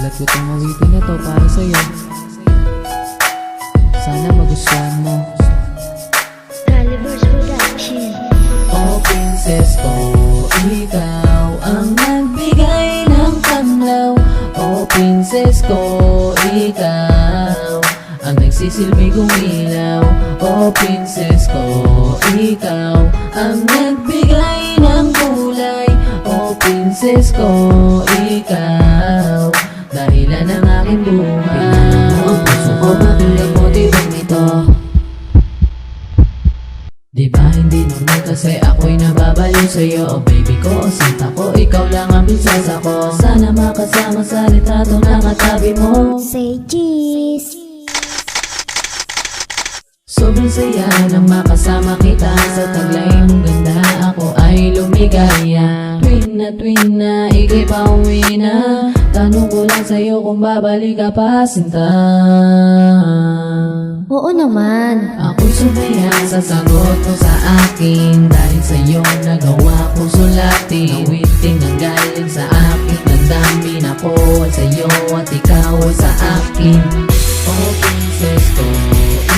Sinulat ko tong awitin na to para sa'yo. Sana magustuhan mo. Calibers Production. Oh princess ko, ikaw ang nagbigay ng panlaw. Oh princess ko, ikaw ang nagsisilbi kong ilaw. Oh princess ko, ikaw ang nagbigay ng kulay. Oh princess ko, ikaw dahilan ng aking buhay. Ang puso ko matulad mo, tibang ito. Diba hindi normal kasi ako'y nababaliw sa'yo. Oh baby ko, oh sinta ko, ikaw lang ang prinsesa ko. Sana makasama sa litrato ng katabi mo. Say cheese. Sobrang saya nang makasama kita. Sa taglay mong ganda ako ay lumigaya. Tuwing na ika'y pauwi na, tanong ko lang sa'yo kung babalik ka pa, sinta. Oo naman. Ako'y sumaya sa sagot mo sa akin. Dahil sa'yo nagawa kong sulatin. Awiting ang galing sa akin. Nagdamin ako at sa'yo at ikaw sa akin. Oh princess ko,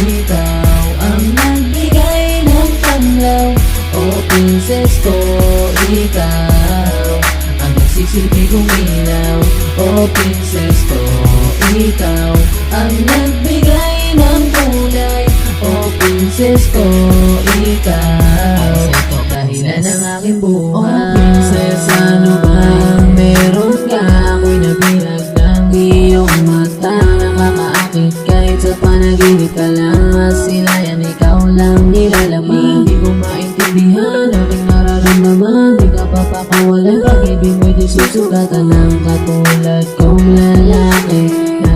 ikaw ang nagbigay ng panlaw. Oh princess ko, ikaw ang nagsisilbi kong ilaw. Oh princess ko, ikaw ang nagbigay ng kulay. Oh princess ko, ikaw dahilan ng aking buhay. Oh princess, ano bang meron ka? Ako'y nabilag ng iyong mata. Nakakaakit kahit sa panaginip ka lang. Masilayan, ikaw lang nilalaman. Hindi ko maintindihan aking nararamdaman. Di ka papakawalan, pag-ibig mo'y di susugatan ng katulad kong lalaki.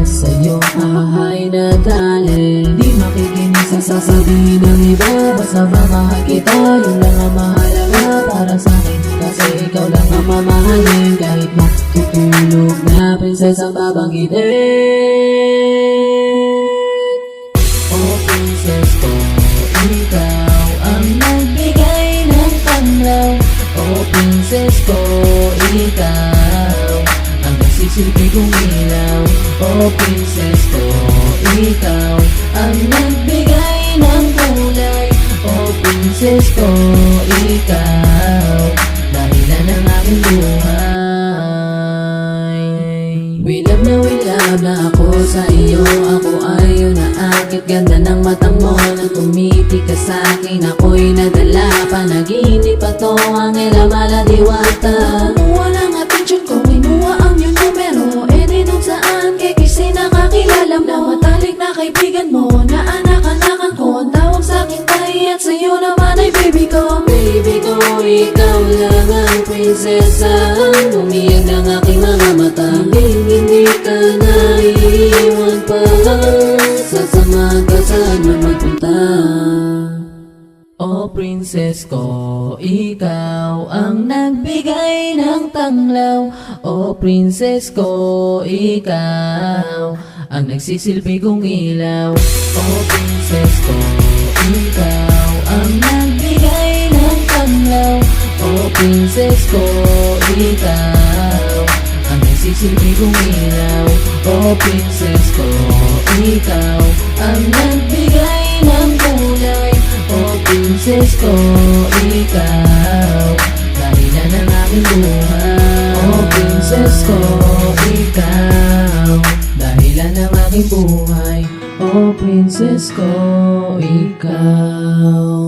Sa'yo kahay na tali. Di makikinig sa sasabihin ng iba. Basta mamahal kita, yun lang ang mahalaga para sa'kin. Kasi ikaw lang ang mamahalin. Kahit matutulog na prinsesa babanggitin. Oh princess ko, ikaw ang nagbigay ng panlaw. Oh princess ko, ikaw ang nagsisilbi kong ilaw. Oh princess ko, ikaw ang nagbigay ng kulay. Oh princess ko, ikaw dahilan ng aking buhay. We love na ako sa iyo. Ako ay naakit, ganda ng matang mo. Nang tumiti ka sa'kin, ako'y nadala. Panaginip pa to, ang ilamala diwata. Kumuha ng atensyon ko, kinuha ang iyong numero. E di nung saan, kay kasi nakakilala mo. Matalik na kaibigan mo, na anak-anakan ko. Ang tawag sa'kin tay, at sa'yo naman ay baby ko. Baby ko, ikaw lang ang prinsesa. Umiyak ng aking mga mata. Hindi ka naiiwan pa. Sasama ka saan man magpunta. Oh princess ko, ikaw ang nagbigay ng tanglaw. Oh princess ko, ikaw ang nagsisilbi kong ilaw. Oh princess ko, ikaw ang nagbigay ng tanglaw. Oh princess ko, ikaw ang nagsisilbi kong ilaw. Oh princess ko, ikaw ang nagbigay ng kulay. Oh princess ko, ikaw dahilan ng aking buhay. Oh princess ko, ikaw dahilan ng aking buhay. Oh princess ko, ikaw